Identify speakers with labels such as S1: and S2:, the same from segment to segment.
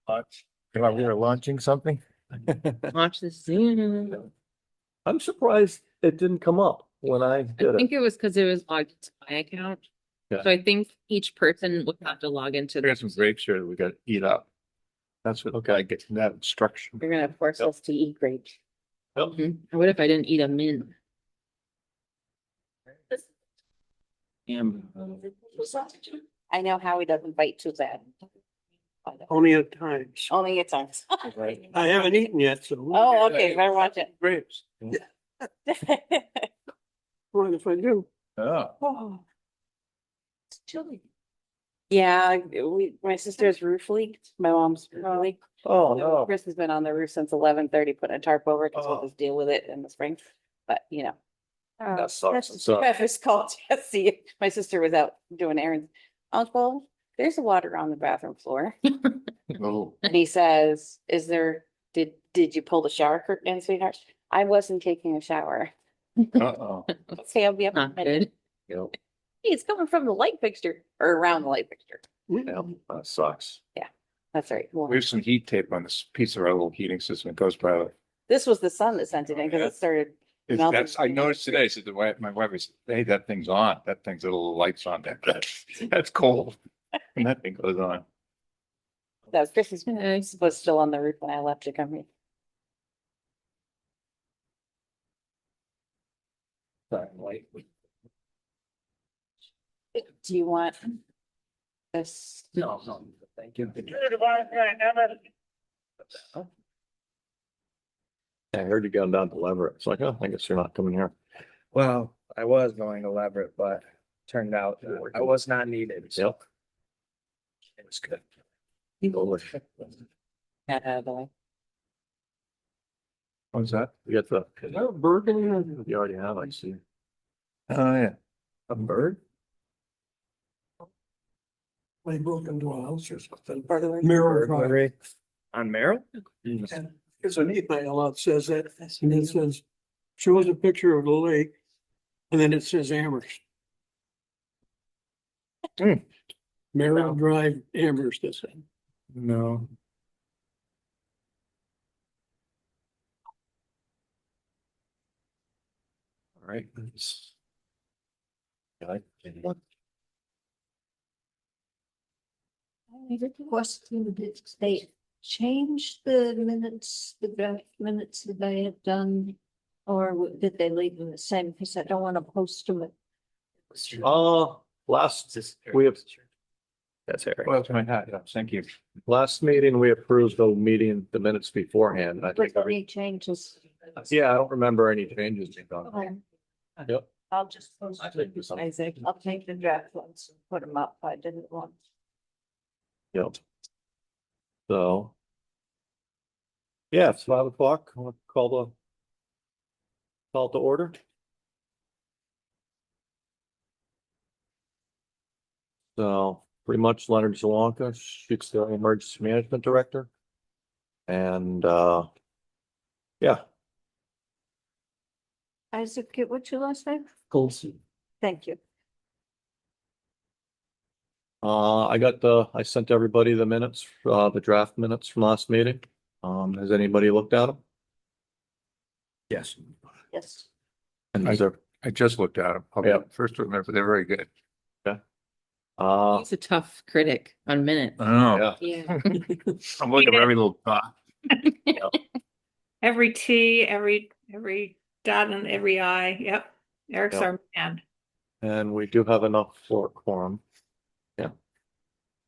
S1: We were launching something?
S2: Watch this Zoom.
S3: I'm surprised it didn't come up when I
S2: I
S3: did
S2: think
S3: it.
S2: it was because it was logged into my account.
S3: Yeah.
S2: So I think each person would have to log into.
S1: We got some grapes here that we got to eat up. That's what,
S3: Okay.
S1: I get that instruction.
S2: You're gonna force
S3: Yep.
S2: us to eat grapes.
S3: Yep.
S2: What if I didn't eat a mint?
S4: I know Howie doesn't bite too bad.
S5: Only at times.
S4: Only at times.
S5: I haven't eaten yet, so.
S4: Oh, okay, better watch it.
S5: Grapes. What if I do?
S1: Oh,
S4: Oh. It's chilly. Yeah, my sister's roof leaked, my mom's roof leaked.
S3: Oh,
S4: So
S3: no.
S4: Chris has been on the roof since 11:30, putting a tarp over it, because we'll
S3: Oh.
S4: just deal with it in the spring, but you know.
S3: That sucks.
S4: Travis called Jesse, my sister was out doing errands. Uncle, there's water on the bathroom floor.
S1: oh,
S4: And he says, did you pull the shower curtain in, sweetheart? I wasn't taking a shower.
S1: uh-oh.
S4: Okay, I'll be up in a
S2: Not
S4: minute.
S2: good.
S3: Yep.
S4: Hey, it's coming from the light fixture or around the light fixture.
S3: Yeah, that sucks.
S4: That's right. Well,
S1: We have some heat tape on this piece of our little heating system. It goes by.
S4: this was the sun that sent it in because it started. Melting.
S1: That's, I noticed today, I said to my wife, I said, hey, that thing's on. That thing's got little lights on there. That's cold. And that thing goes on.
S4: That was Chris's
S2: Okay.
S4: was still on the roof when I left to come here. Do you want this?
S3: No, thank you. I heard you going down to Leverett. It's like, oh, I guess you're not coming here.
S6: Well, I was going to Leverett, but turned out that I was not needed. So
S3: Yep.
S6: it was good.
S3: Totally.
S4: Out of the way.
S1: What's that?
S3: You get the, is there a bird in here? You already have, I see.
S1: Oh, yeah.
S3: A bird?
S5: They broke into a house or something.
S4: Burglary.
S5: Mirror Drive.
S6: Burglary on Merrill?
S5: And There's an email that says that, and it says, shows a picture of the lake, and then it says Amherst. Merrill Drive, Amherst, it said.
S1: No.
S3: All right. Okay.
S7: I have a question. Did they change the minutes, the draft minutes that they had done? Or did they leave them the same? Because I don't want to post them.
S3: Last, we have,
S6: That's Eric.
S1: Well, that's my hat. Yeah, thank you.
S3: last meeting, we approved the meeting, the minutes beforehand. I
S7: Was
S3: think,
S7: there any changes?
S3: yeah, I don't remember any changes being done. Yep.
S7: I'll just post them.
S4: Isaac.
S7: I'll take the draft ones and put them up. I didn't want.
S3: Yep. So. Yeah, it's 5:00. I'll call to order. So pretty much Leonard Zawanka, she's the emergency management director. And, yeah.
S7: Isaac, what's your last name?
S3: Colson.
S7: Thank you.
S3: I sent everybody the minutes, the draft minutes from last meeting. Has anybody looked at them?
S1: Yes.
S7: Yes.
S3: And is there,
S1: I just looked at them.
S3: Yeah.
S1: First one, they're very good.
S2: He's a tough critic on minutes.
S1: I know.
S3: yeah,
S4: Yeah.
S1: I'm looking at every little dot.
S8: Every T, every dot and every I. Yep. Eric's
S3: Yep.
S8: our man.
S3: and we do have enough for a quorum. Yeah.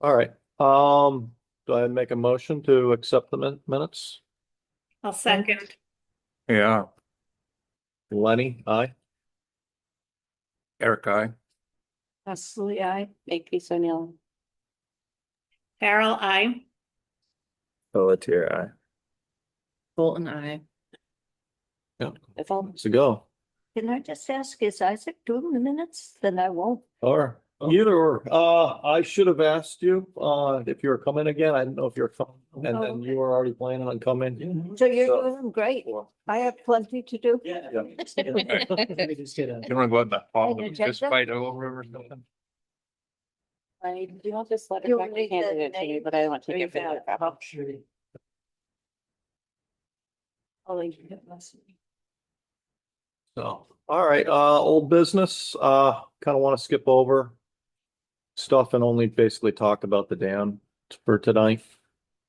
S3: All right, do I make a motion to accept the minutes?
S8: I'll second.
S1: Yeah,
S3: Lenny, aye?
S1: Eric, I.
S7: Leslie, I.
S4: Make peace O'Neill.
S8: Farrell, I.
S6: Pelletier, aye.
S2: Bolton, I.
S3: Yeah,
S4: That's all.
S3: let's go.
S7: Can I just ask, is Isaac doing the minutes? Then I won't.
S3: Or either or, I should have asked you, if you were coming again. I didn't know if you were coming, and
S7: Oh,
S3: then
S7: okay.
S3: you were already planning on coming.
S7: So you're
S3: So-
S7: doing them great.
S3: Or-
S7: I have plenty to do.
S3: Yeah.
S1: You want to go out in the hall and
S7: Any
S1: fist
S7: agenda?
S1: fight over it or something?
S4: I do want this letter
S7: You
S4: back,
S7: need
S4: you handed
S7: the
S4: it to me,
S7: name?
S4: but I don't want to take
S7: Or
S4: it for
S7: you
S4: the
S7: got
S4: crap.
S3: So, all right, old business, kind of want to skip over stuff and only basically talk about the dam for tonight.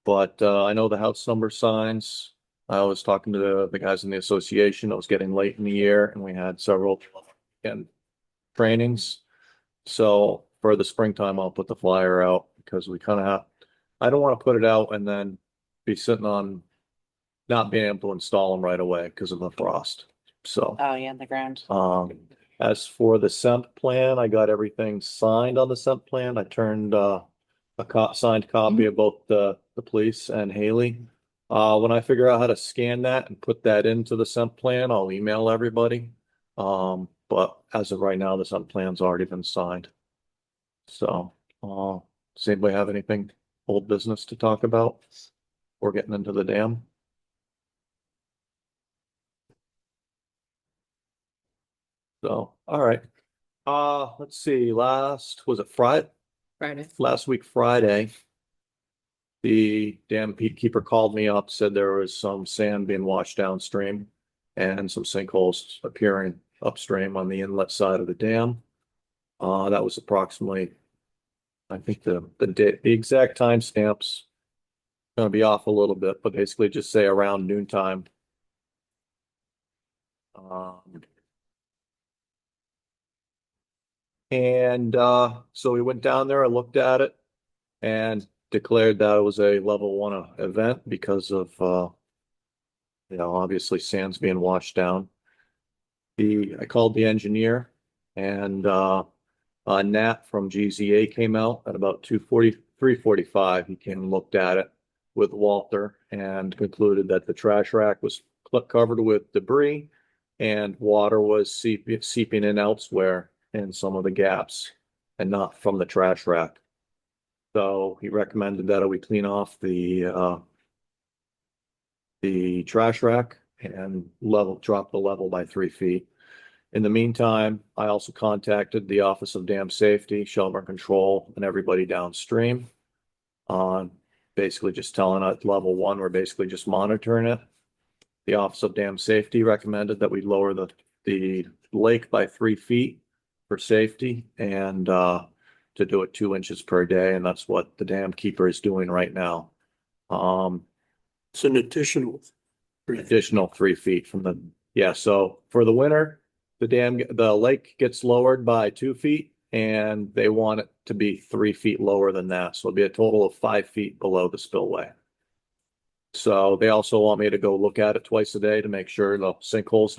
S3: But, I know the house number signs. I was talking to the guys in the association. It was getting late in the year and we had several weekend trainings. So for the springtime, I'll put the flyer out because we kind of have, I don't want to put it out and then be sitting on not being able to install them right away because of the frost. So,
S4: Oh, yeah, on the ground.
S3: as for the scent plan, I got everything signed on the scent plan. I turned, a signed copy of both the police and Haley. When I figure out how to scan that and put that into the scent plan, I'll email everybody. But as of right now, the scent plan's already been signed. So, does anybody have anything old business to talk about? We're getting into the dam. So, all right. Let's see, was it Friday?
S2: Friday.
S3: Last week, Friday. The dam keeper called me up, said there was some sand being washed downstream and some sinkholes appearing upstream on the inlet side of the dam. That was approximately, I think the exact timestamps gonna be off a little bit, but basically just say around noontime. And so we went down there and looked at it and declared that it was a level 1 event because of obviously sand's being washed down. I called the engineer and Nat from GZA came out at about 3:45. He came and looked at it with Walter and concluded that the trash rack was covered with debris and water was seeping in elsewhere in some of the gaps and not from the trash rack. So he recommended that we clean off the trash rack and drop the level by 3 feet. In the meantime, I also contacted the Office of Dam Safety, Shelburne Control, and everybody downstream on basically just telling us level 1, we're basically just monitoring it. The Office of Dam Safety recommended that we lower the lake by 3 feet for safety and to do it 2 inches per day, and that's what the dam keeper is doing right now.
S5: It's an additional.
S3: Additional 3 feet from so for the winter, the lake gets lowered by 2 feet and they want it to be 3 feet lower than that. So it'll be a total of 5 feet below the spillway. So they also want me to go look at it twice a day to make sure the sinkholes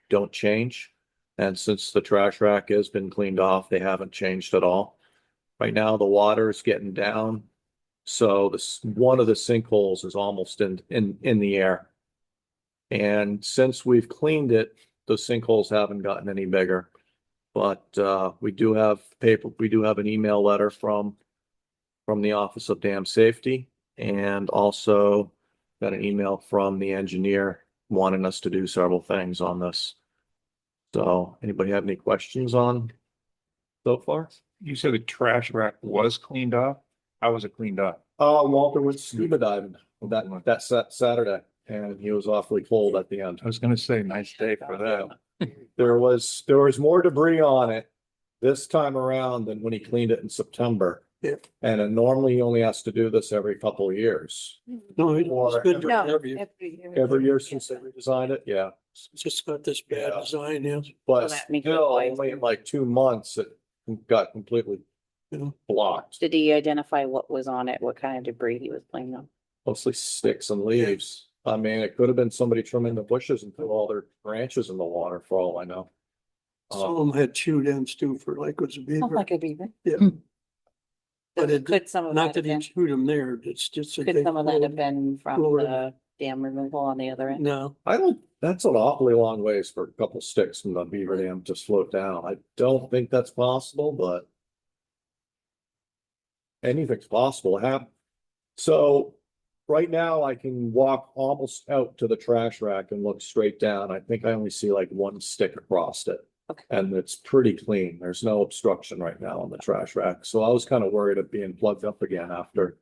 S3: don't change. And since the trash rack has been cleaned off, they haven't changed at all. Right now, the water is getting down. So one of the sinkholes is almost in the air. And since we've cleaned it, the sinkholes haven't gotten any bigger. But we do have an email letter from the Office of Dam Safety and also got an email from the engineer wanting us to do several things on this. So anybody have any questions on so far?
S1: You said the trash rack was cleaned off? How was it cleaned up?
S3: Walter went scuba diving that Saturday and he was awfully cold at the end.
S1: I was gonna say, nice day for that.
S3: There was more debris on it this time around than when he cleaned it in September.
S5: Yeah.
S3: And normally he only has to do this every couple of years.
S5: No, it's been
S7: No,
S5: every year.
S3: Every year since they redesigned it, yeah.
S5: It's just got this bad
S3: Yeah.
S5: design, yeah.
S3: But
S4: that makes it
S3: still,
S4: wise.
S3: only in like 2 months, it got completely
S5: Yeah.
S3: blocked.
S4: Did he identify what was on it, what kind of debris he was playing on?
S3: Mostly sticks and leaves. I mean, it could have been somebody trimming the bushes and threw all their branches in the water for all I know.
S5: Some of them had chewed ends too for like was a
S4: Oh,
S5: beaver.
S4: like a beaver.
S5: Yeah. But it,
S4: Could some of
S5: not
S4: that
S5: that
S4: have
S5: he
S4: been,
S5: chewed them there, it's just. that
S4: could
S5: they
S4: some of that have
S5: flowed.
S4: been from
S5: flowed.
S4: the dam removal on the other end?
S5: No,
S3: That's an awfully long ways for a couple sticks from the beaver dam to float down. I don't think that's possible, but anything's possible to happen. So right now I can walk almost out to the trash rack and look straight down. I think I only see like one stick across it.
S4: Okay.
S3: And it's pretty clean. There's no obstruction right now on the trash rack. So I was kind of worried of being plugged up again after.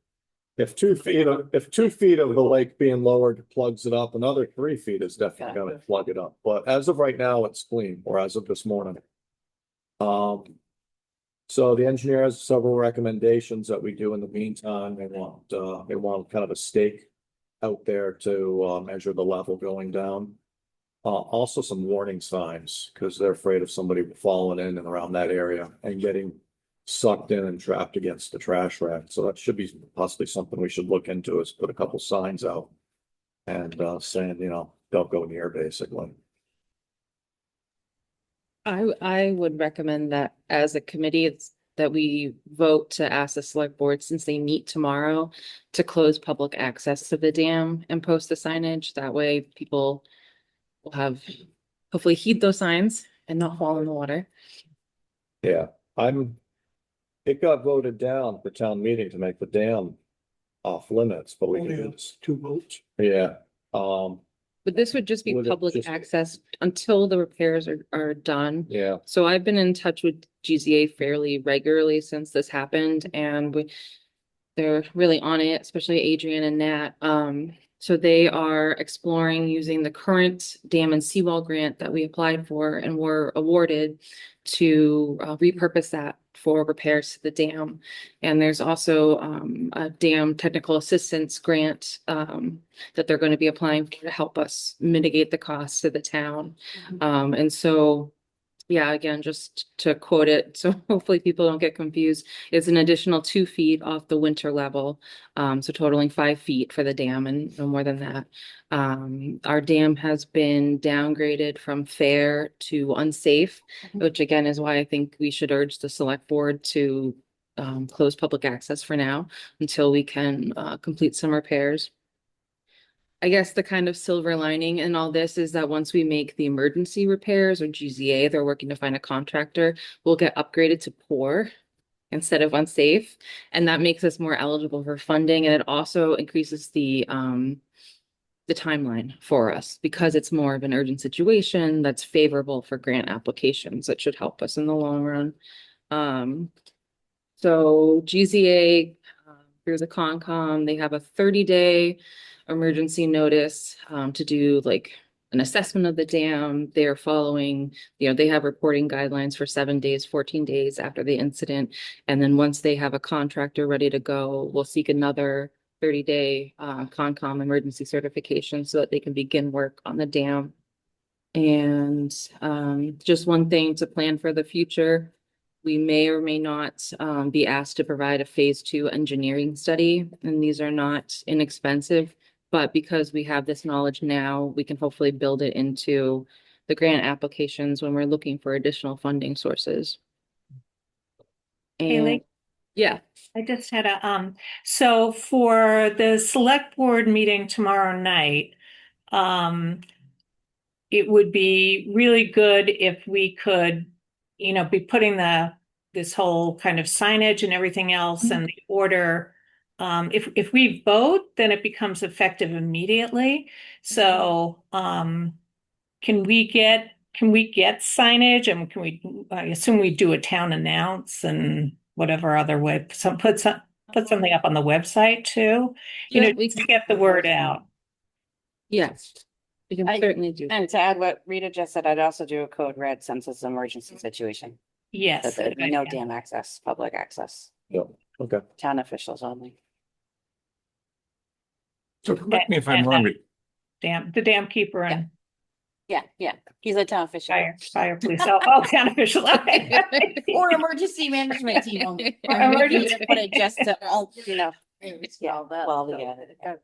S3: If 2 feet of the lake being lowered plugs it up, another 3 feet is definitely gonna plug it up. But as of right now, it's clean, or as of this morning. So the engineer has several recommendations that we do in the meantime. They want kind of a stake out there to measure the level going down. Also some warning signs, because they're afraid of somebody falling in and around that area and getting sucked in and trapped against the trash rack. So that should be possibly something we should look into, is put a couple signs out and saying, don't go near, basically.
S2: I would recommend that as a committee, it's that we vote to ask the select board, since they meet tomorrow, to close public access to the dam and post the signage. That way people will have, hopefully heed those signs and not fall in the water.
S3: Yeah, it got voted down for town meeting to make the dam off limits, but we
S5: Only
S3: can,
S5: has 2 votes.
S3: yeah,
S2: But this would just be
S3: Would it
S2: public
S3: just-
S2: access until the repairs are done.
S3: yeah.
S2: So I've been in touch with GZA fairly regularly since this happened, and they're really on it, especially Adrian and Nat. So they are exploring using the current dam and seawall grant that we applied for and were awarded to repurpose that for repairs to the dam. And there's also a dam technical assistance grant that they're going to be applying for to help us mitigate the costs to the town. And so, yeah, again, just to quote it, so hopefully people don't get confused, it's an additional 2 feet off the winter level. So totaling 5 feet for the dam and no more than that. Our dam has been downgraded from fair to unsafe, which again is why I think we should urge the select board to close public access for now until we can complete some repairs. I guess the kind of silver lining in all this is that once we make the emergency repairs, or GZA, they're working to find a contractor, we'll get upgraded to poor instead of unsafe. And that makes us more eligible for funding. And it also increases the timeline for us, because it's more of an urgent situation that's favorable for grant applications. That should help us in the long run. So GZA, through the Concom, they have a 30-day emergency notice to do like an assessment of the dam. They're following, they have reporting guidelines for 7 days, 14 days after the incident. And then once they have a contractor ready to go, we'll seek another 30-day Concom emergency certification so that they can begin work on the dam. And just one thing to plan for the future, we may or may not be asked to provide a phase 2 engineering study, and these are not inexpensive. But because we have this knowledge now, we can hopefully build it into the grant applications when we're looking for additional funding sources. And
S8: Haley?
S2: yeah,
S8: I just had so for the select board meeting tomorrow night, it would be really good if we could, be putting this whole kind of signage and everything else and the order. If we vote, then it becomes effective immediately. So, can we get signage, and I assume we do a town announce and whatever other way, put something up on the website too,
S2: Yeah,
S8: to get the word out.
S2: yes, we can certainly do.
S4: And to add what Rita just said, I'd also do a code red since it's an emergency situation.
S8: Yes.
S4: That
S8: good
S4: no
S8: idea.
S4: dam access, public access,
S3: Yeah, okay.
S4: town officials only.
S1: So correct me if I'm wrong, but
S8: The dam keeper and
S4: Yeah, he's a town official.
S8: fire police, all town official.
S4: Or emergency management team.
S8: Or emergency.
S4: Put it just to, yeah,
S7: that.
S4: well, yeah.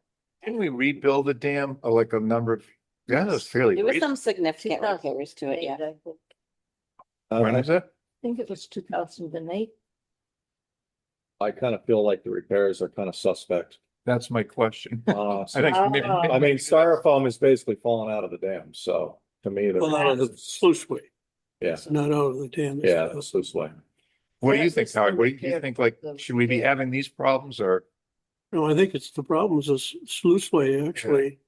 S1: didn't we rebuild the dam like a number of, that was fairly
S4: There was some
S1: recent.
S4: significant repairs to it, yeah.
S1: When is that?
S7: I think it was 2008.
S3: I kind of feel like the repairs are kind of suspect.
S1: That's my question.
S3: So-
S1: I think maybe.
S8: Oh.
S3: I mean, styrofoam is basically falling out of the dam, so to me,
S5: Well, out of the sluice way,
S3: yeah,
S5: not out of the dam.
S3: yeah, that's this way.
S1: What do you think, Howard? What do you think, like, should we be having these problems or?
S5: No, I think it's the problems of sluice way, actually.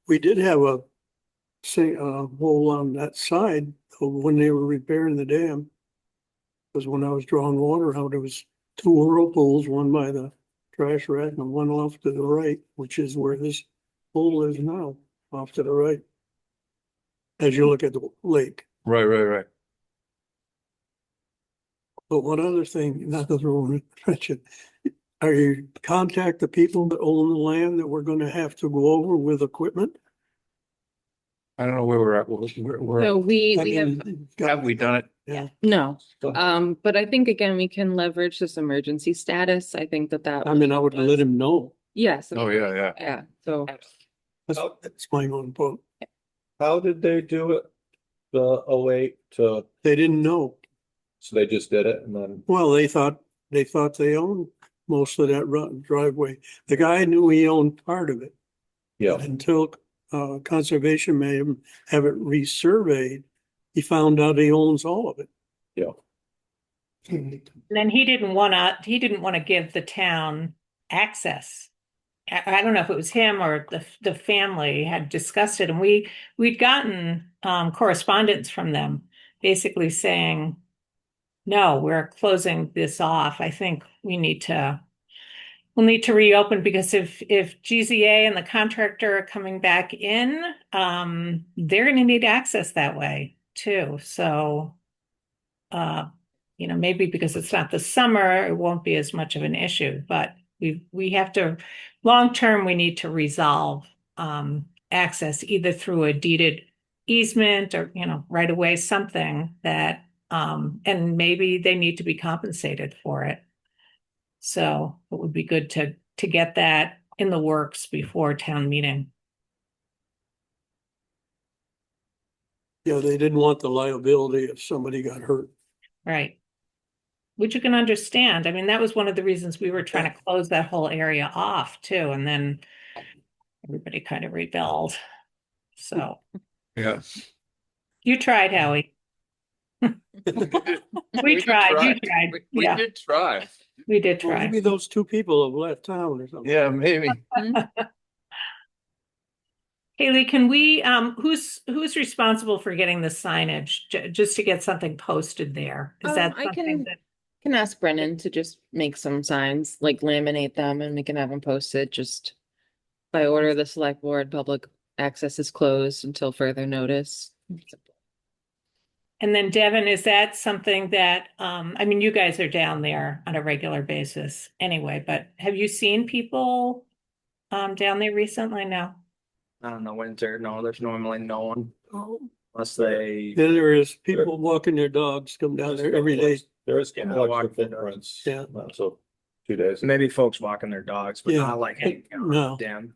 S5: We did have say, hole on that side when they were repairing the dam. Because when I was drawing water out, there was two whirlpools, one by the trash rack and one off to the right, which is where this hole is now, off to the right. As you look at the lake.
S1: Right.
S5: But one other thing, not to throw in a mention, are you contact the people that own the land that we're gonna have to go over with equipment?
S1: I don't know where we're at. We're,
S2: So we
S5: I
S2: have,
S5: mean,
S1: have we done it?
S5: Yeah,
S2: no, but I think again, we can leverage this emergency status. I think that.
S5: I mean, I would let him know.
S2: Yes.
S1: Oh, yeah.
S2: Yeah, so.
S5: That's my own point.
S3: How did they do it? The 08 to,
S5: They didn't know.
S3: so they just did it and then,
S5: Well, they thought they owned most of that driveway. The guy knew he owned part of it.
S3: yeah,
S5: But until conservation made him have it resurveyed, he found out he owns all of it.
S3: yeah.
S8: And then he didn't want to give the town access. I don't know if it was him or the family had discussed it, and we'd gotten correspondence from them basically saying, no, we're closing this off. I think we'll need to reopen, because if GZA and the contractor are coming back in, they're going to need access that way too. So, maybe because it's not the summer, it won't be as much of an issue, but we have to, long term, we need to resolve access either through a deeded easement or, right away, something that, and maybe they need to be compensated for it. So it would be good to get that in the works before town meeting.
S5: Yeah, they didn't want the liability if somebody got hurt.
S8: Right. Which you can understand. I mean, that was one of the reasons we were trying to close that whole area off too. And then everybody kind of rebelled. So
S1: Yeah.
S8: you tried, Howie. We tried, you tried.
S1: We
S8: Yeah,
S1: did try.
S8: we did
S5: Well,
S8: try.
S5: maybe those two people have left town or something.
S1: Yeah, maybe.
S8: Haley, can we, who's responsible for getting the signage, just to get something posted there? Is that
S2: I
S8: something that?
S2: can ask Brennan to just make some signs, like laminate them, and we can have them posted just by order of the select board. Public access is closed until further notice.
S8: And then Devin, is that something that, I mean, you guys are down there on a regular basis anyway, but have you seen people down there recently? No.
S6: Not in the winter, no, there's normally no one unless they,
S5: Then there is people walking their dogs come down there every day.
S3: There is
S6: Yeah,
S3: extra
S6: walk-
S3: footprints.
S5: Yeah.
S3: So 2 days.
S6: maybe folks walking their dogs, but
S5: Yeah.
S6: not like hanging out on
S5: No.
S6: the dam.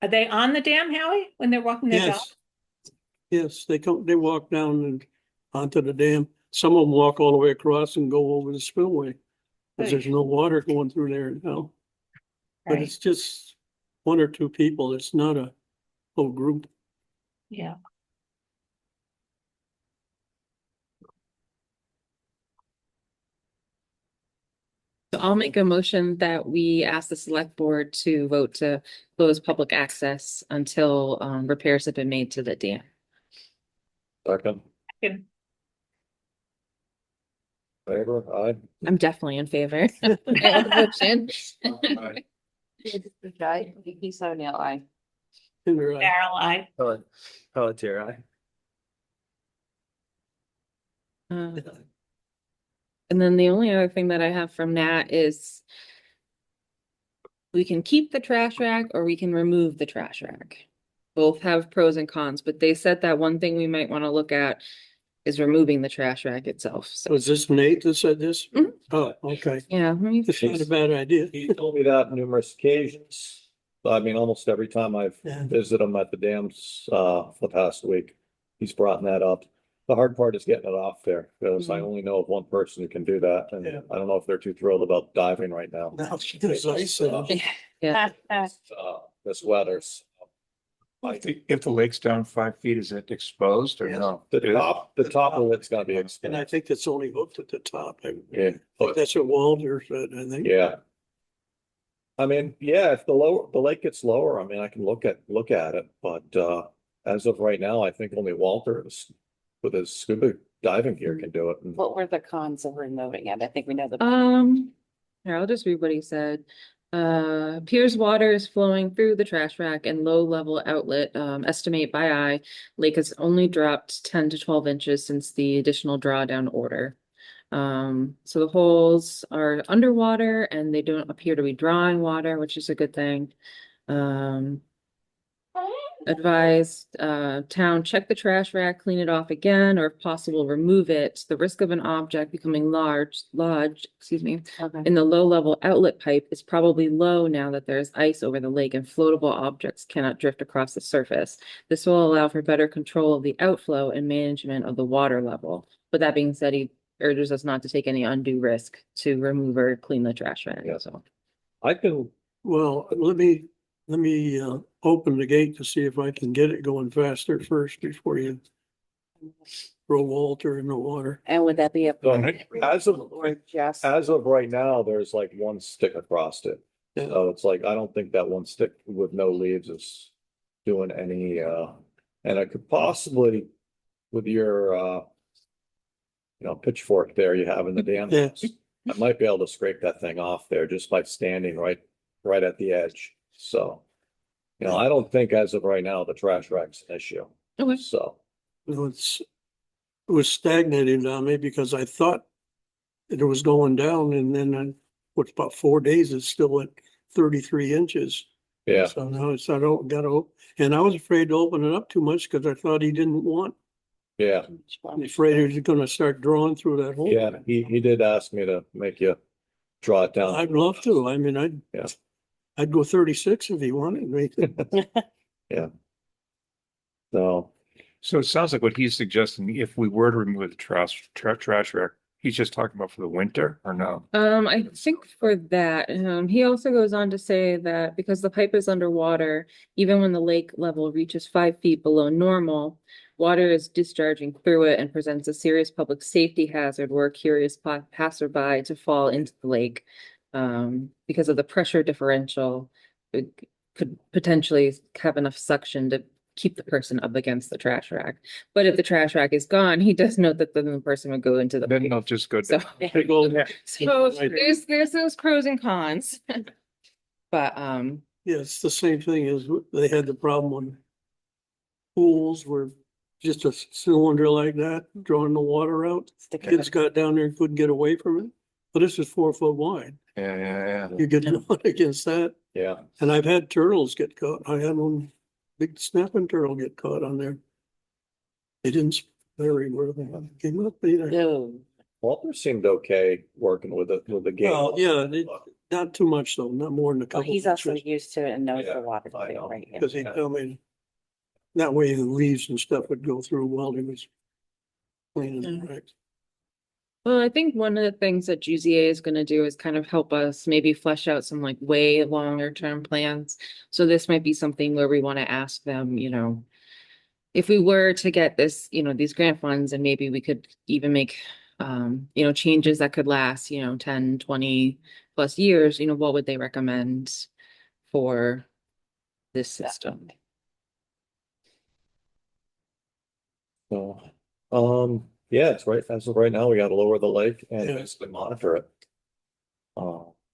S8: Are they on the dam, Howie, when they're walking their dog?
S5: Yes, they walk down and onto the dam. Some of them walk all the way across and go over the spillway. Cause there's no water going through there now. But
S8: Right,
S5: it's just one or two people. It's not a whole group.
S8: yeah.
S2: So I'll make a motion that we ask the select board to vote to close public access until repairs have been made to the dam.
S3: Second,
S8: Good.
S3: favor, aye.
S2: I'm definitely in favor. of the motion.
S4: Vicky O'Neill, I.
S8: Carol, I.
S6: Pelletier, aye.
S2: And then the only other thing that I have from Nat is we can keep the trash rack or we can remove the trash rack. Both have pros and cons, but they said that one thing we might want to look at is removing the trash rack itself. So,
S5: Was this Nate that said this?
S2: Mhm.
S5: Oh, okay.
S2: yeah,
S5: It's not a bad idea.
S3: He told me that numerous occasions. I mean, almost every time I've
S5: Yeah.
S3: visited him at the dams, for the past week, he's brought that up. The hard part is getting it off there, because I only know of one person who can do that, and
S5: Yeah.
S3: I don't know if they're too thrilled about diving right now.
S5: Now, there's ice in it.
S2: yeah.
S3: This weather's.
S1: If the lake's down 5 feet, is it exposed or
S5: Yes.
S1: no?
S3: The top of it's gonna be
S5: And I
S3: exposed.
S5: think it's only hooked at the top.
S3: Yeah,
S5: That's what Walter said, I think.
S3: yeah. I mean, yeah, if the lake gets lower, I mean, I can look at it, but, as of right now, I think only Walter with his scuba diving gear can do it. And
S4: What were the cons of removing it? I think we know the.
S2: Here, I'll just read what he said. Piers water is flowing through the trash rack and low level outlet, estimate by eye. Lake has only dropped 10 to 12 inches since the additional drawdown order. So the holes are underwater and they don't appear to be drawing water, which is a good thing. Advised, town check the trash rack, clean it off again, or if possible, remove it. The risk of an object becoming lodged,
S4: Okay.
S2: in the low level outlet pipe is probably low now that there's ice over the lake and floatable objects cannot drift across the surface. This will allow for better control of the outflow and management of the water level. But that being said, he urges us not to take any undue risk to remove or clean the trash rack,
S3: Yeah.
S2: so.
S3: I can,
S5: Well, let me open the gate to see if I can get it going faster first before you throw Walter in the water.
S4: And would that be a?
S3: as of,
S4: Or just?
S3: as of right now, there's like one stick across it.
S5: Yeah.
S3: So it's like, I don't think that one stick with no leaves is doing any, and I could possibly with your, pitchfork there you have in the dam.
S5: Yeah.
S3: house, I might be able to scrape that thing off there just by standing right at the edge. So, I don't think as of right now, the trash rack's an issue.
S2: Okay.
S3: So,
S5: You know, it was stagnating on me because I thought that it was going down and then what's about 4 days, it's still at 33 inches.
S3: yeah,
S5: So now it's, I don't gotta, and I was afraid to open it up too much because I thought he didn't want,
S3: yeah,
S5: I'm afraid he was gonna start drawing through that hole.
S3: yeah. He did ask me to make you draw it down.
S5: I'd love to. I mean,
S3: Yeah.
S5: I'd go 36 if he wanted me.
S3: So,
S1: So it sounds like what he's suggesting, if we were to remove the trash rack, he's just talking about for the winter or no?
S2: I think for that, he also goes on to say that because the pipe is underwater, even when the lake level reaches 5 feet below normal, water is discharging through it and presents a serious public safety hazard were a curious passerby to fall into the lake. Because of the pressure differential, it could potentially have enough suction to keep the person up against the trash rack. But if the trash rack is gone, he does note that then the person would go into the
S1: Then
S2: pipe.
S1: they'll just go
S2: So,
S1: down.
S5: Big old-
S2: so
S5: Right.
S2: there's those pros and cons. But
S5: Yeah, it's the same thing as they had the problem when pools were just a cylinder like that, drawing the water out.
S4: Stick it
S5: Kids got down there and couldn't get away from it. But this is 4 foot wide.
S1: Yeah.
S5: You get drawn against that.
S3: yeah,
S5: And I've had turtles get caught. I had one big snapping turtle get caught on there. They didn't very well. They came up either.
S4: No.
S3: Walter seemed okay working with the game.
S5: Oh, yeah, not too much though, not more than a
S4: Well,
S5: couple.
S4: he's also
S5: inches.
S4: used to it and knows
S3: Yeah,
S4: the water
S3: I
S4: too,
S3: know.
S4: right? Yeah.
S5: Cause he told me that way the leaves and stuff would go through while he was cleaning it. Right.
S2: well, I think one of the things that GZA is going to do is kind of help us maybe flesh out some like way longer term plans. So this might be something where we want to ask them, if we were to get this, these grant funds and maybe we could even make, changes that could last, 10, 20 plus years, what would they recommend for this system?
S3: So, yeah, it's right, as of right now, we gotta lower the lake and
S5: Yeah.
S3: basically monitor it.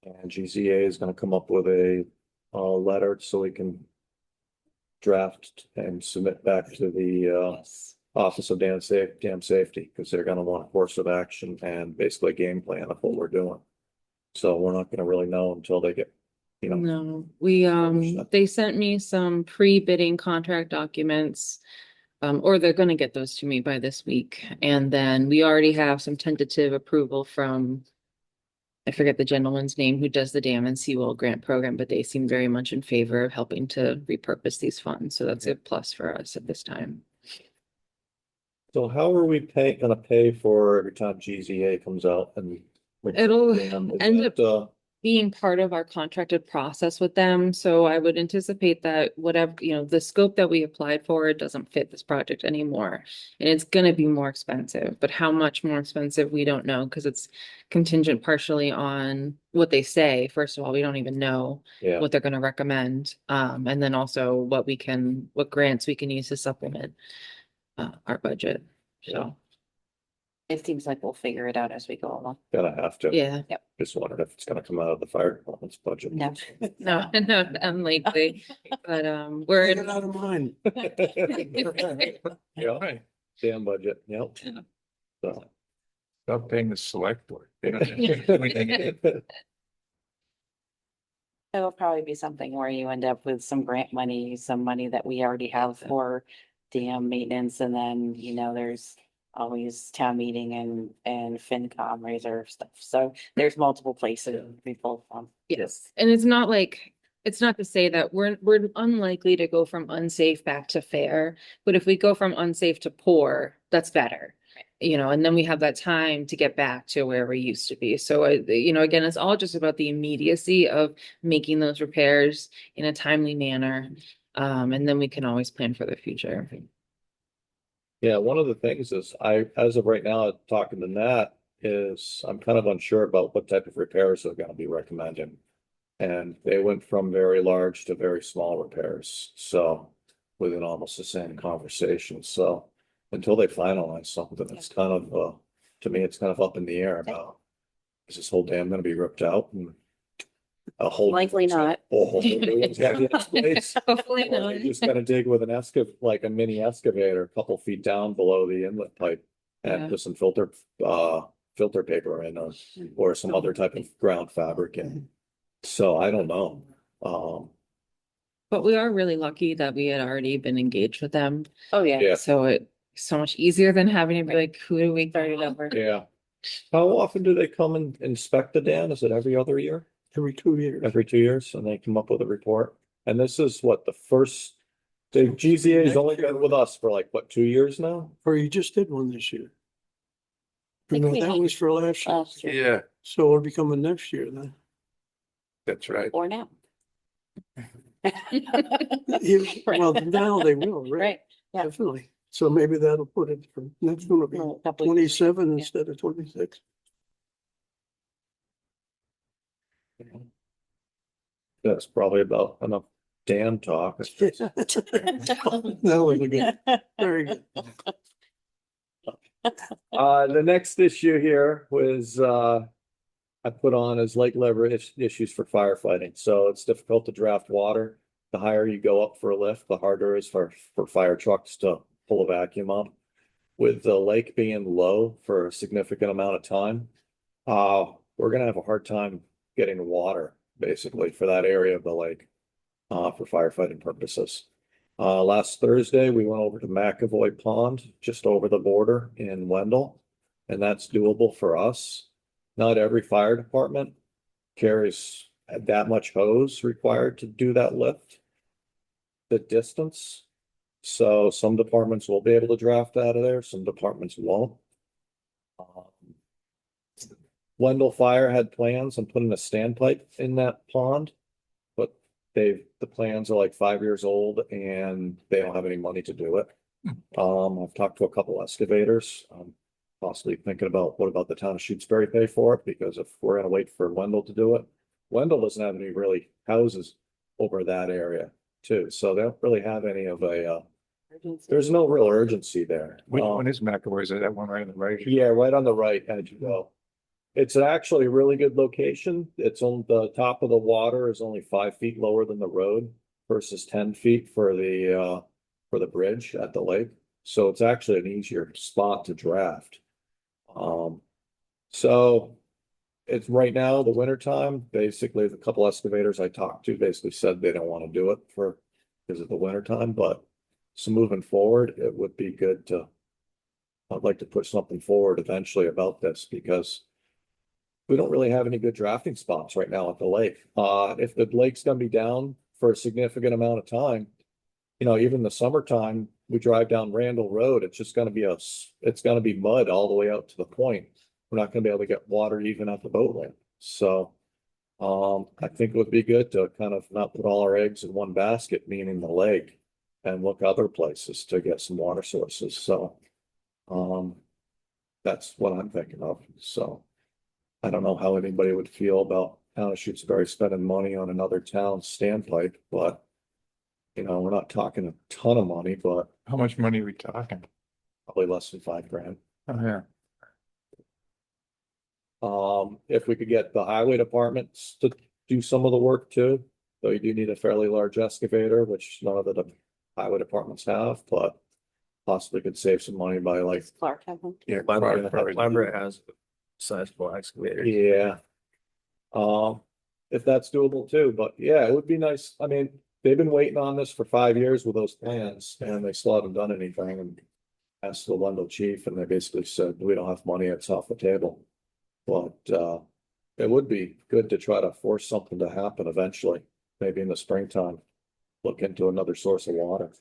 S3: And GZA is gonna come up with a letter so we can draft and submit back to the,
S4: Yes.
S3: Office of Dam Safety, because they're gonna want a course of action and basically a game plan of what we're doing. So we're not gonna really know until they get,
S2: No, they sent me some pre-bidding contract documents. Or they're gonna get those to me by this week. And then we already have some tentative approval from, I forget the gentleman's name who does the dam and seawall grant program, but they seem very much in favor of helping to repurpose these funds. So that's a plus for us at this time.
S3: so how are we gonna pay for every time GZA comes out and?
S2: It'll
S3: Is
S2: end
S3: that,
S2: being part of our contracted process with them. So I would anticipate that whatever, the scope that we applied for, it doesn't fit this project anymore. And it's gonna be more expensive, but how much more expensive, we don't know, because it's contingent partially on what they say. First of all, we don't even know
S3: Yeah,
S2: what they're gonna recommend. And then also what grants we can use to supplement our budget. So,
S4: It seems like we'll figure it out as we go along.
S3: gonna have to.
S2: yeah,
S3: Just wondered if it's gonna come out of the fire department's budget.
S4: No.
S2: no, no, unlikely, but, we're
S5: Get
S2: in.
S5: out of mine.
S3: Yeah,
S1: Right.
S3: dam budget, yep. So.
S1: Stop paying the select board. They don't have to do anything.
S4: It'll probably be something where you end up with some grant money, some money that we already have for dam maintenance, and then, there's always town meeting and FinCom reserve stuff. So there's multiple places we pull from.
S2: Yes, and it's not to say that we're unlikely to go from unsafe back to fair, but if we go from unsafe to poor, that's better. And then we have that time to get back to where we used to be. So, again, it's all just about the immediacy of making those repairs in a timely manner. And then we can always plan for the future.
S3: Yeah, one of the things is as of right now, talking to Nat, is I'm kind of unsure about what type of repairs they're gonna be recommending. And they went from very large to very small repairs, so within almost the same conversation, so. Until they finalize something, it's kind of, to me, it's kind of up in the air about. Is this whole dam gonna be ripped out and? A whole.
S4: Likely not.
S3: A whole new one's gotta be in its place?
S2: Hopefully
S3: Or
S2: not.
S3: they just gotta dig with like a mini excavator, a couple feet down below the inlet pipe. And
S2: Yeah.
S3: put some filter paper in or some other type of ground fabric in. So I don't know.
S2: But we are really lucky that we had already been engaged with them.
S4: Oh, yeah.
S3: Yeah.
S2: So it's so much easier than having to be like, who do we
S4: Start it
S2: call?
S4: over.
S3: Yeah. How often do they come and inspect the dam? Is it every other year?
S5: Every 2 years.
S3: Every 2 years? And they come up with a report? And this is what, the first, the GZA's only been with us for like, what, 2 years now?
S5: Or you just did one this year.
S4: think
S5: No,
S4: we
S5: that
S4: had-
S5: was for last year.
S4: Last year
S1: Yeah,
S5: So it'll be coming next year then.
S1: that's right.
S4: or now.
S5: Well, now they will, right?
S4: Right. Yeah.
S5: Definitely. So maybe that'll put it for, that's gonna be
S4: Well, a couple of years.
S5: 27
S4: Yeah.
S5: instead of 26.
S3: That's probably about enough dam talk.
S5: That was a good, very good.
S3: The next issue here was, I put on as lake level issues for firefighting. So it's difficult to draft water. The higher you go up for a lift, the harder it is for fire trucks to pull a vacuum up. With the lake being low for a significant amount of time, we're gonna have a hard time getting water basically for that area of the lake, for firefighting purposes. Last Thursday, we went over to McAvoy Pond, just over the border in Wendell, and that's doable for us. Not every fire department carries that much hose required to do that lift. The distance. So some departments will be able to draft out of there, some departments won't. Wendell Fire had plans on putting a standpipe in that pond. But the plans are like 5 years old and they don't have any money to do it. I've talked to a couple excavators, possibly thinking about what about the town of Shutesbury pay for it, because if we're gonna wait for Wendell to do it. Wendell doesn't have any really houses over that area too, so they don't really have any of there's no real urgency there.
S1: Which one is McAvoy? Is it that one right on the right?
S3: Yeah, right on the right as you go. It's actually a really good location. It's on the top of the water is only 5 feet lower than the road versus 10 feet for the bridge at the lake. So it's actually an easier spot to draft. So it's right now, the winter time, basically the couple excavators I talked to basically said they don't want to do it because of the winter time, but so moving forward, it would be good I'd like to put something forward eventually about this because we don't really have any good drafting spots right now at the lake. If the lake's gonna be down for a significant amount of time, even the summertime, we drive down Randall Road, it's just gonna be it's gonna be mud all the way out to the point. We're not gonna be able to get water even at the boat ramp. So, I think it would be good to kind of not put all our eggs in one basket, meaning the lake, and look other places to get some water sources, so. That's what I'm thinking of, so. I don't know how anybody would feel about town of Shutesbury spending money on another town's standpipe, but. You know, we're not talking a ton of money, but
S1: How much money are we talking?
S3: probably less than $5,000.
S1: Oh, yeah.
S3: If we could get the highway departments to do some of the work too, though you do need a fairly large excavator, which none of the highway departments have, but possibly could save some money by like,
S4: Clark, I think.
S3: yeah.
S6: Elaborate has a sizable excavator.
S3: Yeah. If that's doable too, but yeah, it would be nice. I mean, they've been waiting on this for 5 years with those plans and they still haven't done anything, and asked the Wendell chief and they basically said, we don't have money, it's off the table. But it would be good to try to force something to happen eventually, maybe in the springtime. Look into another source of water,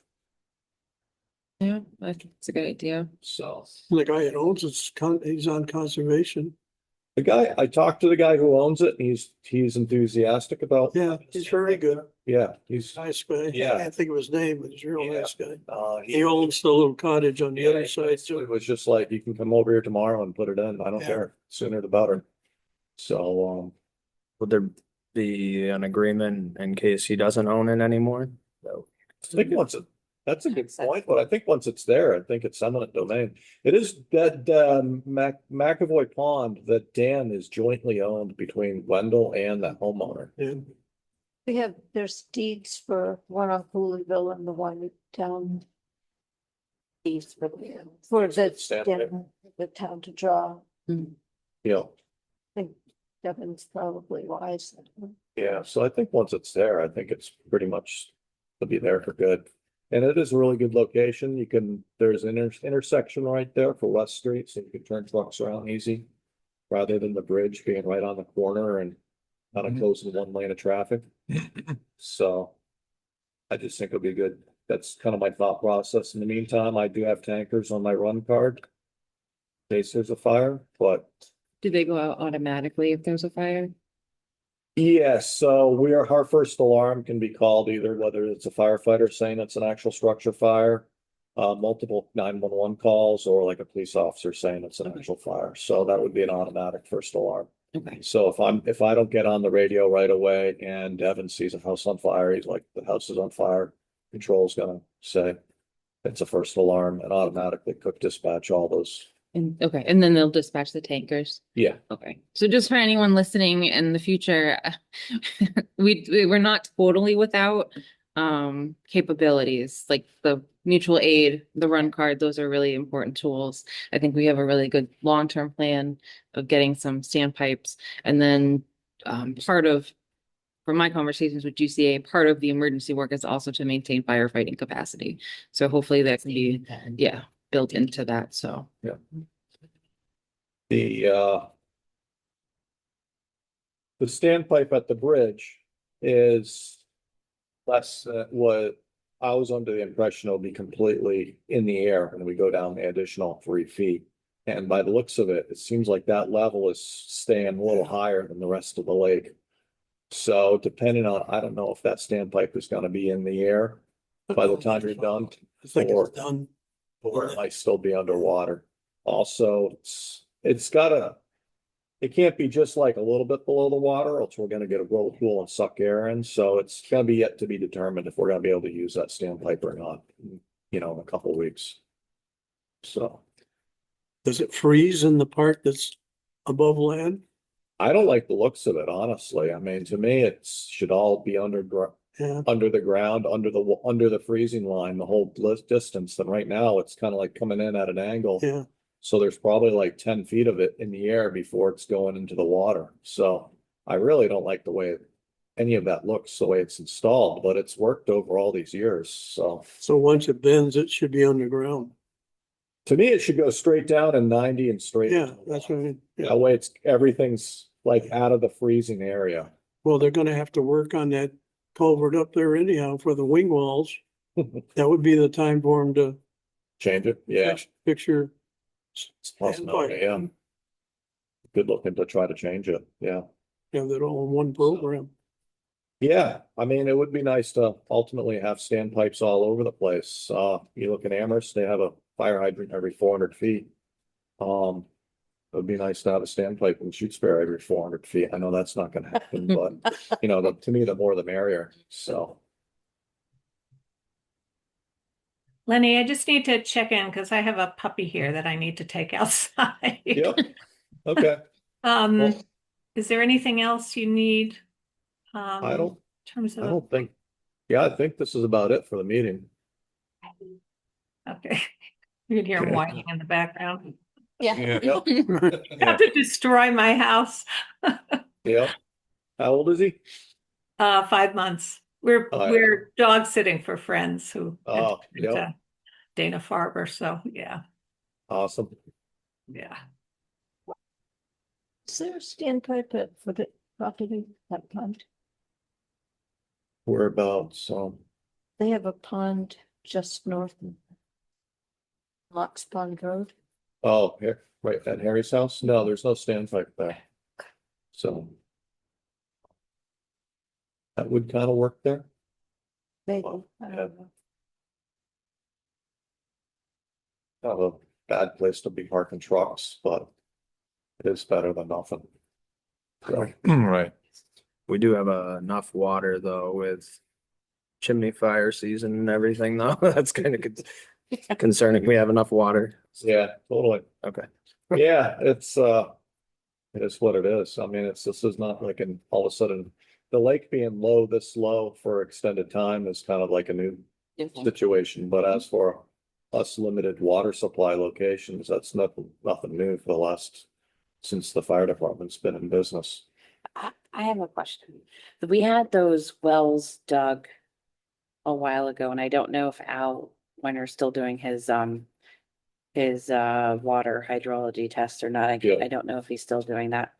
S2: Yeah, I think it's a good idea.
S3: so.
S5: The guy that owns it's he's on conservation.
S3: The guy, I talked to the guy who owns it, and he's enthusiastic about.
S5: Yeah, he's very good.
S3: Yeah, he's,
S5: Nice guy.
S3: Yeah.
S5: I can't think of his name, but he's a real
S3: Yeah.
S5: nice guy. He
S3: he
S5: owns the little cottage on the
S3: Yeah,
S5: other side
S3: it
S5: too.
S3: was just like, you can come over here tomorrow and put it in, I don't
S5: Yeah.
S3: care, sooner the better. So,
S6: Would there be an agreement in case he doesn't own it anymore? No.
S3: I think that's a good point, but I think once it's there, I think it's eminent domain. It is that, McAvoy Pond, that dam is jointly owned between Wendell and that homeowner.
S5: Yeah.
S7: There's deeds for one on Cooleyville and the one down
S4: East for
S7: for the,
S3: Stand
S7: yeah,
S3: there.
S7: the town to draw.
S3: Yeah,
S7: I think Devin's probably wise.
S3: yeah, so I think once it's there, I think it's pretty much, it'll be there for good. And it is a really good location. There's an intersection right there for West Street, so you can turn trucks around easy. Rather than the bridge being right on the corner and not
S1: Mhm.
S3: closing one lane of traffic. So. I just think it'll be good. That's kind of my thought process. In the meantime, I do have tankers on my run card. In case there's a fire, but
S2: Do they go out automatically if there's a fire?
S3: yes, so our first alarm can be called either whether it's a firefighter saying it's an actual structure fire. Multiple 911 calls, or like a police officer saying it's an
S2: Okay.
S3: actual fire, so that would be an automatic first alarm.
S2: Okay.
S3: So if I don't get on the radio right away and Evan sees a house on fire, he's like, the house is on fire. Control's gonna say it's a first alarm and automatically quick dispatch all those.
S2: Okay, and then they'll dispatch the tankers.
S3: Yeah,
S2: Okay, so just for anyone listening in the future, we're not totally without capabilities, like the mutual aid, the run card, those are really important tools. I think we have a really good long-term plan of getting some standpipes. And then from my conversations with GCA, part of the emergency work is also to maintain firefighting capacity. So hopefully that can be, yeah, built into that, so.
S3: the standpipe at the bridge is less, what I was under the impression it'll be completely in the air and we go down the additional 3 feet. And by the looks of it, it seems like that level is staying a little higher than the rest of the lake. So depending on, I don't know if that standpipe is gonna be in the air by the time you're done,
S5: I think
S3: or-
S5: it's done.
S3: or it might still be underwater. Also, it can't be just like a little bit below the water, else we're gonna get a whirlpool and suck air in, so it's gonna be yet to be determined if we're gonna be able to use that standpipe or not, in a couple weeks. So,
S5: Does it freeze in the part that's above land?
S3: I don't like the looks of it, honestly. I mean, to me, it should all be under
S5: Yeah,
S3: the ground, under the freezing line, the whole distance, and right now, it's kind of like coming in at an angle.
S5: yeah.
S3: So there's probably like 10 feet of it in the air before it's going into the water. So I really don't like the way any of that looks, the way it's installed, but it's worked over all these years. So
S5: So once it bends, it should be underground.
S3: to me, it should go straight down and 90 and straight.
S5: Yeah, that's what I mean. Yeah.
S3: That way everything's like out of the freezing area.
S5: Well, they're gonna have to work on that culvert up there anyhow for the wing walls. That would be the time for them to
S3: Change it, yeah.
S5: fix your.
S3: It's a possibility, yeah. Good looking to try to change it, yeah.
S5: have that all in one program.
S3: Yeah, I mean, it would be nice to ultimately have standpipes all over the place. You look at Amherst, they have a fire hydrant every 400 feet. It would be nice to have a standpipe in Shutesbury every 400 feet. I know that's not gonna happen, but you know, to me, the more the merrier, so.
S8: Lenny, I just need to check in because I have a puppy here that I need to take outside.
S3: Yep, okay. Well-
S8: Is there anything else you need?
S3: I don't,
S8: In terms
S3: I
S8: of,
S3: don't think, yeah, I think this is about it for the meeting.
S8: okay. You can hear him whining in the background.
S1: Yeah.
S3: Yep,
S8: Have to destroy my house.
S3: yep. How old is he?
S8: 5 months.
S3: Oh, yeah.
S8: We're dog sitting for friends who had
S3: Oh,
S8: been to
S3: yep,
S8: Dana-Farber, so yeah,
S3: awesome.
S8: yeah.
S7: Is there a standpipe for the property, that pond?
S3: Whereabouts, so,
S7: They have a pond just north of Locks Pond Road.
S3: oh, here, right at Harry's house? No, there's no standpipe there. So. That would kind of work there.
S7: Maybe,
S3: Well,
S7: I
S3: yeah.
S7: don't know.
S3: Kind of a bad place to be parking trucks, but it is better than nothing. So,
S1: Right.
S6: We do have enough water though with chimney fire season and everything though. That's kind of concerning. We have enough water.
S3: yeah, totally.
S6: Okay.
S3: Yeah, it is what it is. I mean, this is not like all of a sudden, the lake being this low for extended time is kind of like a new situation, but as for us limited water supply locations, that's nothing new for the last, since the fire department's been in business.
S4: I have a question. We had those wells dug a while ago, and I don't know if Al Winter's still doing his water hydrology test or not.
S3: Yeah.
S4: I don't know if he's still doing that.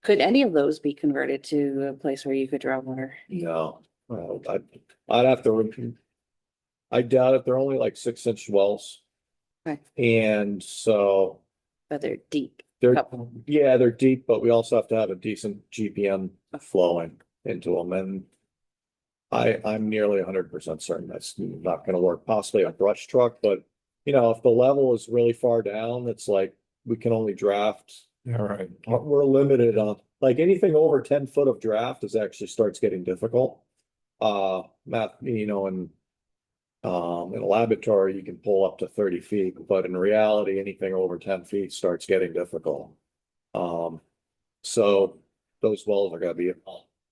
S4: Could any of those be converted to a place where you could draw water?
S3: No, I'd have to, I doubt it. They're only like 6-inch wells.
S4: Okay.
S3: And so
S4: But they're deep.
S3: they're,
S4: Couple.
S3: yeah, they're deep, but we also have to have a decent GPM flowing into them. And I'm nearly 100% certain that's not gonna work, possibly a brush truck, but you know, if the level is really far down, it's like we can only draft.
S1: All right.
S3: We're limited on, like anything over 10 foot of draft actually starts getting difficult. Math, you know, in a laboratory, you can pull up to 30 feet, but in reality, anything over 10 feet starts getting difficult. So those wells are gonna be,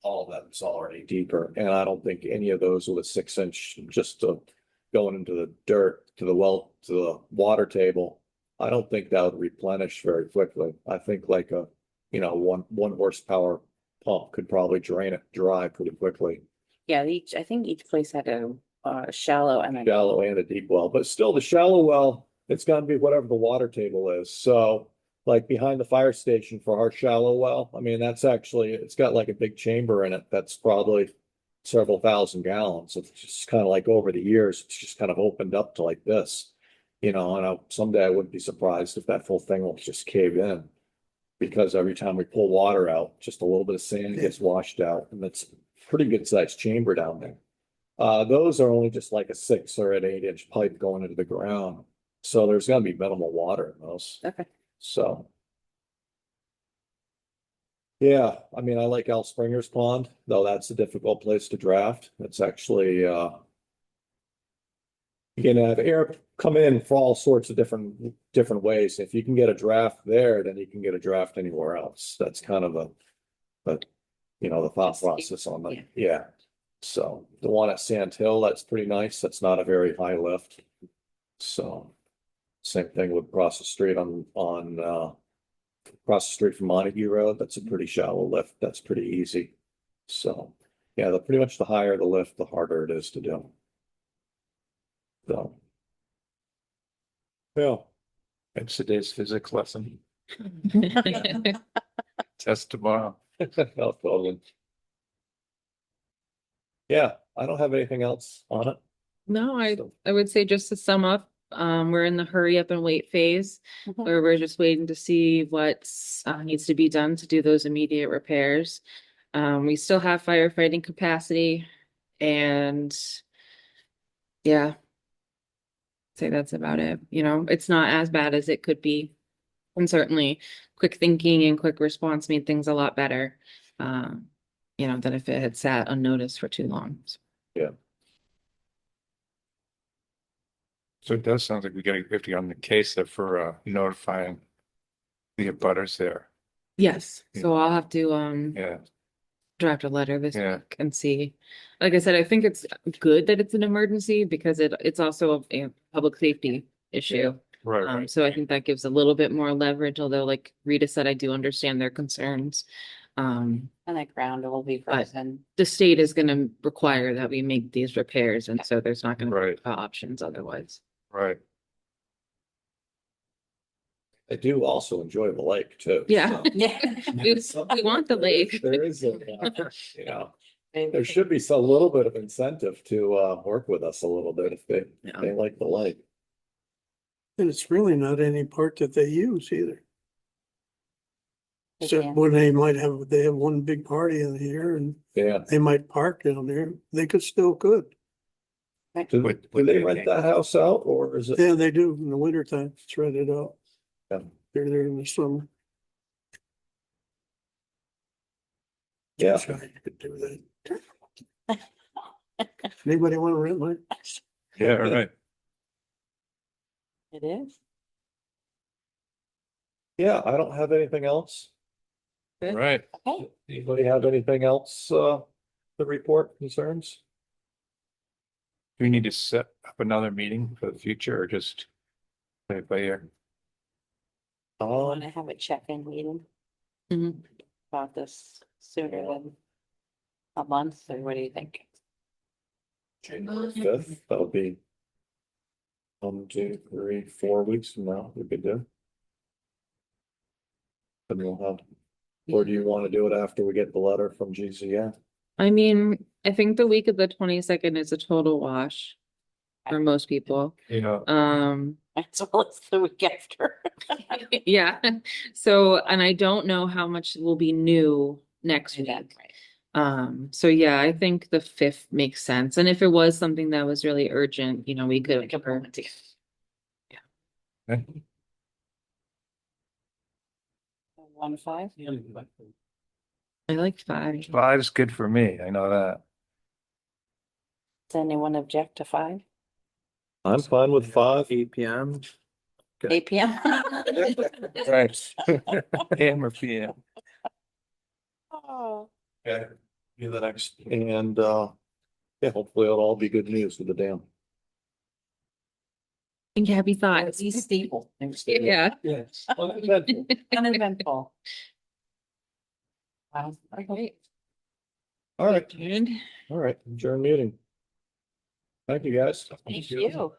S3: all of that's already deeper, and I don't think any of those with a 6-inch just going into the dirt to the water table. I don't think that would replenish very quickly. I think like a, you know, one horsepower pump could probably drain it dry pretty quickly.
S4: Yeah, I think each place had a shallow and a
S3: Shallow and a deep well, but still the shallow well, it's gotta be whatever the water table is. So like behind the fire station for our shallow well, I mean, that's actually, it's got like a big chamber in it. That's probably several thousand gallons. It's just kind of like over the years, it's just kind of opened up to like this. You know, and someday I wouldn't be surprised if that full thing will just cave in. Because every time we pull water out, just a little bit of sand gets washed out, and it's a pretty good sized chamber down there. Those are only just like a 6 or an 8-inch pipe going into the ground. So there's gonna be minimal water in those.
S4: Okay.
S3: So. Yeah, I mean, I like Al Springer's pond, though that's a difficult place to draft. It's actually, you can have air come in for all sorts of different ways. If you can get a draft there, then you can get a draft anywhere else. That's kind of you know, the thought process on that. Yeah. So the one at Sand Hill, that's pretty nice. That's not a very high lift. So same thing with across the street across the street from Montague Road. That's a pretty shallow lift. That's pretty easy. So yeah, pretty much the higher the lift, the harder it is to do. So. Yeah.
S1: It's today's physics lesson. Test tomorrow.
S3: No problem. Yeah, I don't have anything else on it.
S2: No,
S3: So-
S2: I would say just to sum up, We're in the hurry up and wait phase
S4: Mhm.
S2: where we're just waiting to see what's needs to be done to do those immediate repairs. We still have firefighting capacity and yeah, say that's about it. You know, it's not as bad as it could be. And certainly quick thinking and quick response made things a lot better. You know, than if it had sat unnoticed for too long.
S1: So it does sound like we have to get on the case there for notifying the abutters there.
S2: Yes, so I'll have to
S1: Yeah,
S2: draft a letter this
S1: Yeah.
S2: week and see. Like I said, I think it's good that it's an emergency because it's also a public safety issue.
S1: right.
S2: So I think that gives a little bit more leverage, although like Rita said, I do understand their concerns.
S4: And the ground will be
S2: But-
S4: frozen.
S2: The state is gonna require that we make these repairs, and so there's not gonna be
S1: Right.
S2: options otherwise.
S1: Right.
S3: I do also enjoy the lake too.
S2: Yeah.
S3: so.
S4: Yeah.
S2: We want the lake.
S3: There is a, you know, there should be some little bit of incentive to work with us a little bit if
S2: Yeah.
S3: they like the lake.
S5: And it's really not any part that they use either. Except
S4: Yeah.
S5: when they have one big party in the year and
S3: Yeah.
S5: they might park down there. They could.
S3: Do
S1: Would-
S3: do
S1: would
S3: they
S1: they
S3: rent
S1: take-
S3: that house out or is it?
S5: Yeah, they do. In the wintertime, it's rented out.
S3: Yeah.
S5: They're there in the summer.
S3: Yeah.
S5: So you could do that. Anybody want to rent mine?
S1: Yeah, right.
S4: It is.
S3: Yeah, I don't have anything else.
S2: Good.
S1: Right.
S4: Okay.
S3: Anybody have anything else to report concerns?
S1: Do we need to set up another meeting for the future or just play it by ear?
S4: I want to have a check-in meeting
S2: Mhm.
S4: about this sooner than a month, or what do you think?
S3: January 5th, that'll be 1, 2, 3, 4 weeks from now, we could do. Then we'll have, or do you want to do it after we get the letter from GZA?
S2: I mean, I think the week of the 22nd is a total wash for most people.
S1: Yeah.
S4: As well as the week after.
S2: Yeah, so, and I don't know how much will be new next week. So yeah, I think the 5th makes sense. And if it was something that was really urgent, you know, we could.
S4: Like a moment to-
S1: Okay.
S4: 1-5.
S2: I like 5.
S1: Five's good for me. I know that.
S4: Does anyone object to 5?
S3: I'm fine with 5.
S6: 8 p.m.
S4: 8 p.m.
S1: Right. AM or PM.
S4: Oh,
S3: Okay. Be the next, and yeah, hopefully it'll all be good news with the dam.
S2: And happy thoughts.
S4: He's stable.
S2: Yeah.
S3: Yes.
S4: Uneventful. Wow, okay.
S3: All right,
S2: Good.
S3: all right, adjourn meeting. Thank you, guys.
S4: Thank you.